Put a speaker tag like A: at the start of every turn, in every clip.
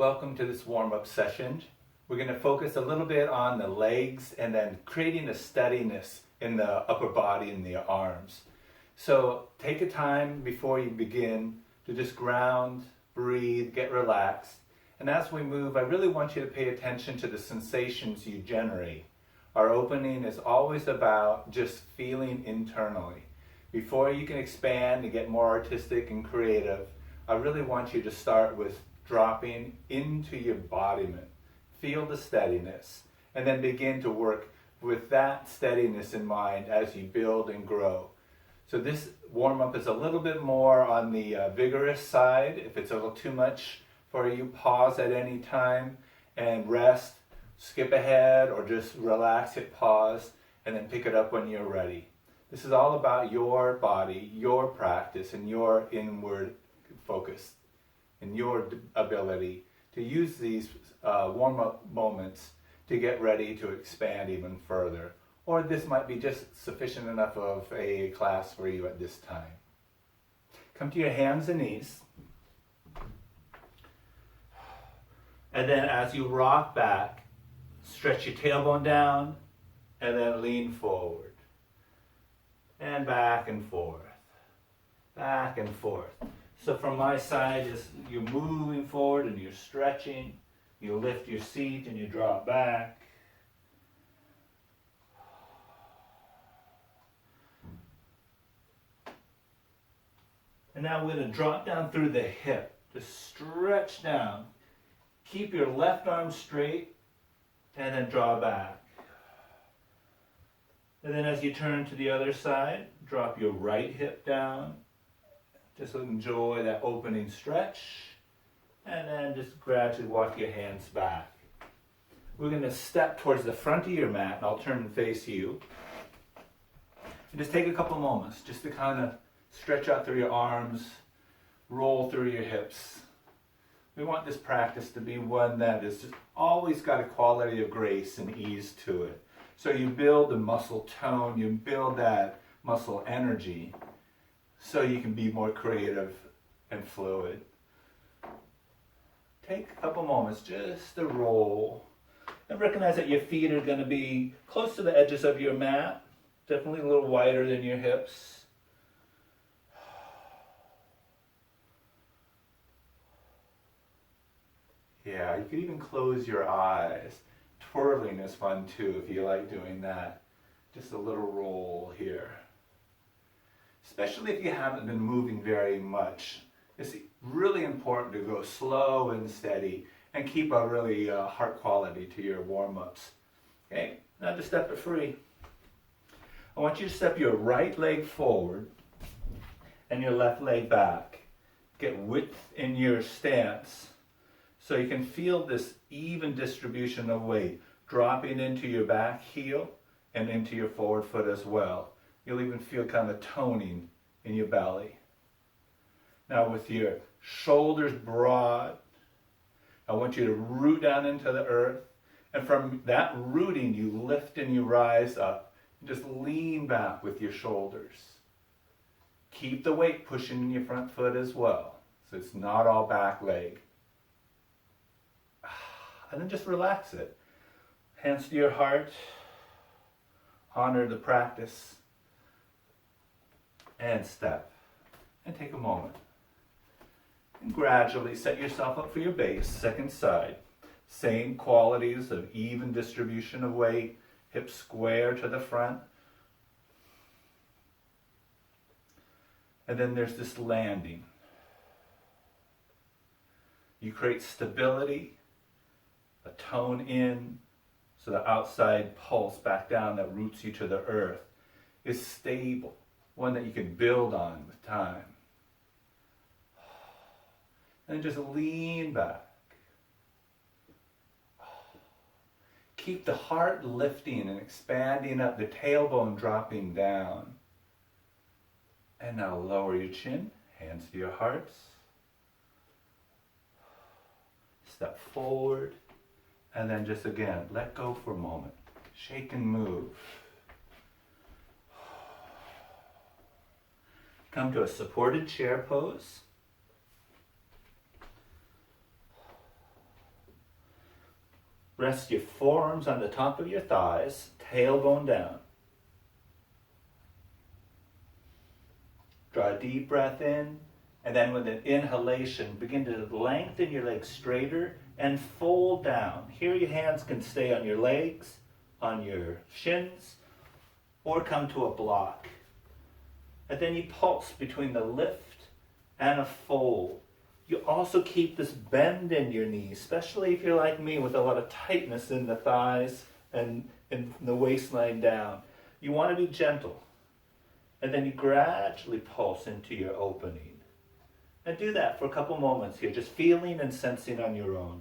A: Welcome to this warm-up session. We're going to focus a little bit on the legs and then creating a steadiness in the upper body and the arms. So take a time before you begin to just ground, breathe, get relaxed. And as we move, I really want you to pay attention to the sensations you generate. Our opening is always about just feeling internally. Before you can expand and get more artistic and creative, I really want you to start with dropping into your embodiment. Feel the steadiness, and then begin to work with that steadiness in mind as you build and grow. So this warm-up is a little bit more on the vigorous side. If it's a little too much for you, pause at any time and rest, skip ahead, or just relax, hit pause, and then pick it up when you're ready. This is all about your body, your practice, and your inward focus, and your ability to use these warm-up moments to get ready to expand even further. Or this might be just sufficient enough of a class for you at this time. Come to your hands and knees. And then as you rock back, stretch your tailbone down and then lean forward. And back and forth. Back and forth. So from my side, you're moving forward and you're stretching. You lift your seat and you drop back. And now we're going to drop down through the hip. Just stretch down. Keep your left arm straight and then draw back. And then as you turn to the other side, drop your right hip down. Just enjoy that opening stretch, and then just gradually walk your hands back. We're going to step towards the front of your mat, and I'll turn and face you. And just take a couple moments just to kind of stretch out through your arms, roll through your hips. We want this practice to be one that is just always got a quality of grace and ease to it. So you build the muscle tone, you build that muscle energy, so you can be more creative and fluid. Take a couple moments just to roll. And recognize that your feet are going to be close to the edges of your mat. Definitely a little wider than your hips. Yeah, you could even close your eyes. Twirling is fun too if you like doing that. Just a little roll here. Especially if you haven't been moving very much. It's really important to go slow and steady and keep a really heart quality to your warm-ups. Okay, now to step it free. I want you to step your right leg forward and your left leg back. Get width in your stance so you can feel this even distribution of weight dropping into your back heel and into your forward foot as well. You'll even feel kind of toning in your belly. Now with your shoulders broad, I want you to root down into the earth. And from that rooting, you lift and you rise up. And just lean back with your shoulders. Keep the weight pushing in your front foot as well. So it's not all back leg. And then just relax it. Hands to your heart. Honor the practice. And step, and take a moment. And gradually set yourself up for your base, second side. Same qualities of even distribution of weight, hips square to the front. And then there's this landing. You create stability, a tone in, so the outside pulse back down that roots you to the earth is stable. One that you can build on with time. And just lean back. Keep the heart lifting and expanding up, the tailbone dropping down. And now lower your chin, hands to your hearts. Step forward, and then just again, let go for a moment. Shake and move. Come to a supported chair pose. Rest your forearms on the top of your thighs, tailbone down. Draw a deep breath in, and then with an inhalation, begin to lengthen your legs straighter and fold down. Here your hands can stay on your legs, on your shins, or come to a block. And then you pulse between the lift and a fold. You also keep this bend in your knees, especially if you're like me with a lot of tightness in the thighs and in the waistline down. You want to be gentle. And then you gradually pulse into your opening. And do that for a couple moments here, just feeling and sensing on your own.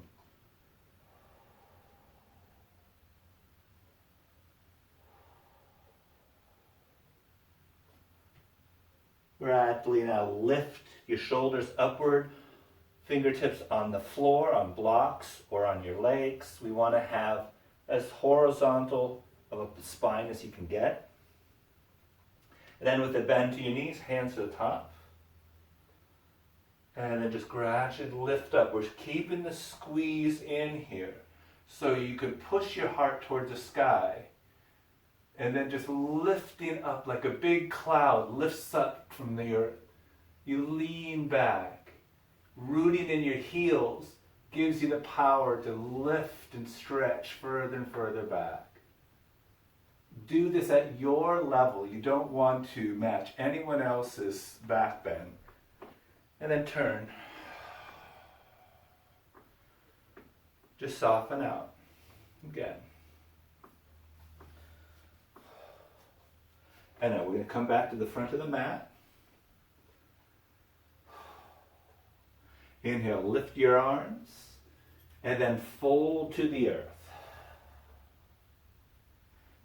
A: Gradually now lift your shoulders upward, fingertips on the floor, on blocks, or on your legs. We want to have as horizontal of a spine as you can get. And then with the bend to your knees, hands to the top. And then just gradually lift up. We're keeping the squeeze in here so you can push your heart towards the sky. And then just lifting up like a big cloud lifts up from the earth. You lean back. Rooting in your heels gives you the power to lift and stretch further and further back. Do this at your level. You don't want to match anyone else's back bend. And then turn. Just soften out. Again. And now we're going to come back to the front of the mat. Inhale, lift your arms. And then fold to the earth.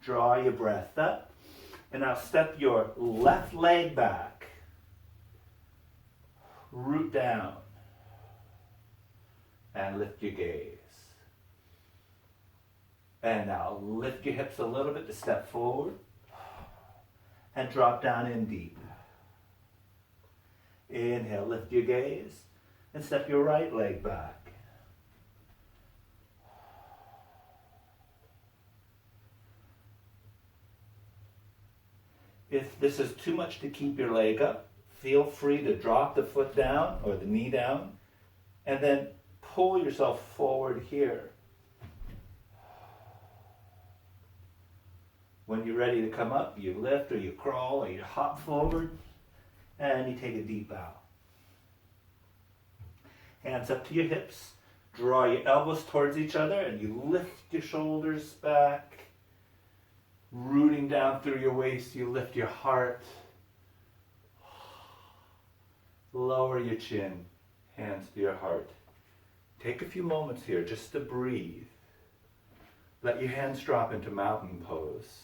A: Draw your breath up. And now step your left leg back. Root down. And lift your gaze. And now lift your hips a little bit to step forward. And drop down in deep. Inhale, lift your gaze. And step your right leg back. If this is too much to keep your leg up, feel free to drop the foot down or the knee down. And then pull yourself forward here. When you're ready to come up, you lift or you crawl or you hop forward and you take a deep bow. Hands up to your hips. Draw your elbows towards each other and you lift your shoulders back. Rooting down through your waist, you lift your heart. Lower your chin, hands to your heart. Take a few moments here just to breathe. Let your hands drop into mountain pose.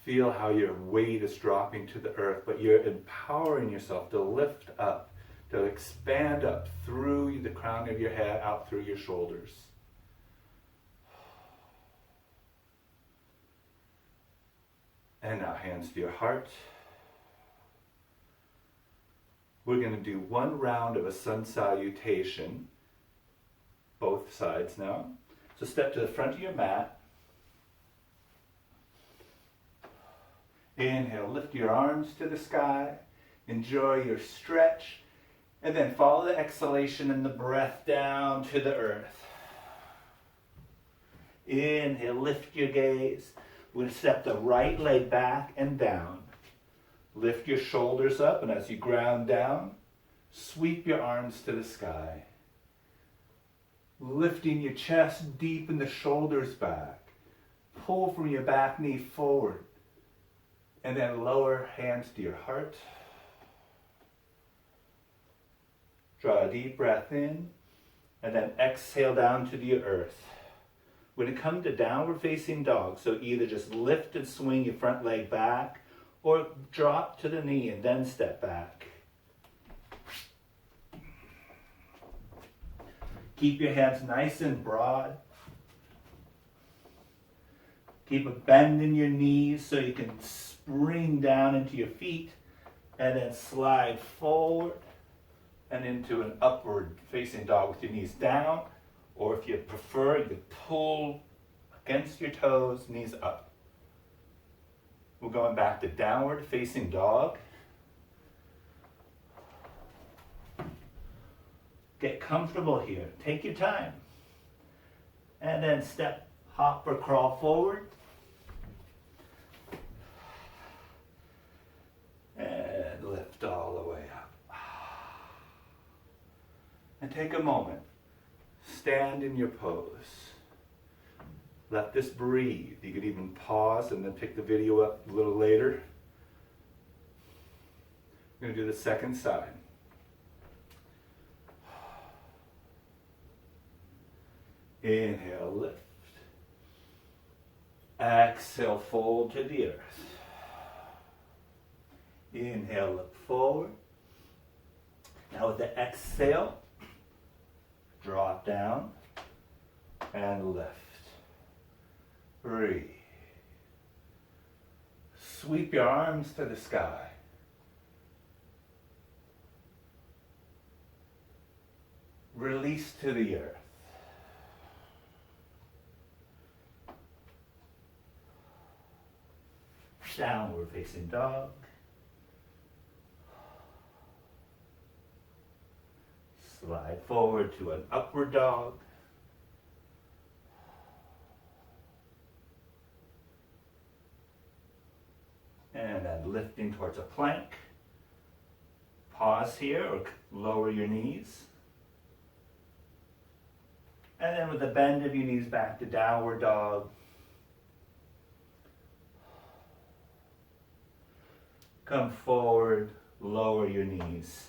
A: Feel how your weight is dropping to the earth, but you're empowering yourself to lift up, to expand up through the crown of your head, out through your shoulders. And now hands to your heart. We're going to do one round of a sun salutation, both sides now. So step to the front of your mat. Inhale, lift your arms to the sky. Enjoy your stretch. And then follow the exhalation and the breath down to the earth. Inhale, lift your gaze. We're going to step the right leg back and down. Lift your shoulders up, and as you ground down, sweep your arms to the sky. Lifting your chest deep and the shoulders back. Pull from your back knee forward. And then lower hands to your heart. Draw a deep breath in, and then exhale down to the earth. When you come to downward facing dog, so either just lift and swing your front leg back, or drop to the knee and then step back. Keep your hands nice and broad. Keep a bend in your knees so you can spring down into your feet and then slide forward and into an upward facing dog with your knees down Or if you prefer, you pull against your toes, knees up. We're going back to downward facing dog. Get comfortable here. Take your time. And then step, hop, or crawl forward. And lift all the way up. And take a moment. Stand in your pose. Let this breathe. You could even pause and then pick the video up a little later. I'm going to do the second side. Inhale, lift. Exhale, fold to the earth. Inhale, look forward. Now with the exhale, drop down and lift. Breathe. Sweep your arms to the sky. Release to the earth. Downward facing dog. Slide forward to an upward dog. And then lifting towards a plank. Pause here or lower your knees. And then with the bend of your knees back to downward dog. Come forward, lower your knees,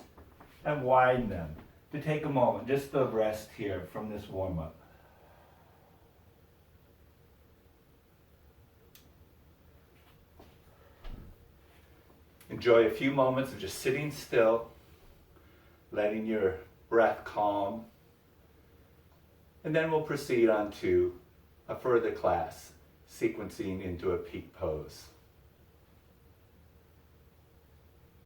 A: and widen them. To take a moment, just to rest here from this warm-up. Enjoy a few moments of just sitting still, letting your breath calm, and then we'll proceed on to a further class, sequencing into a peak pose.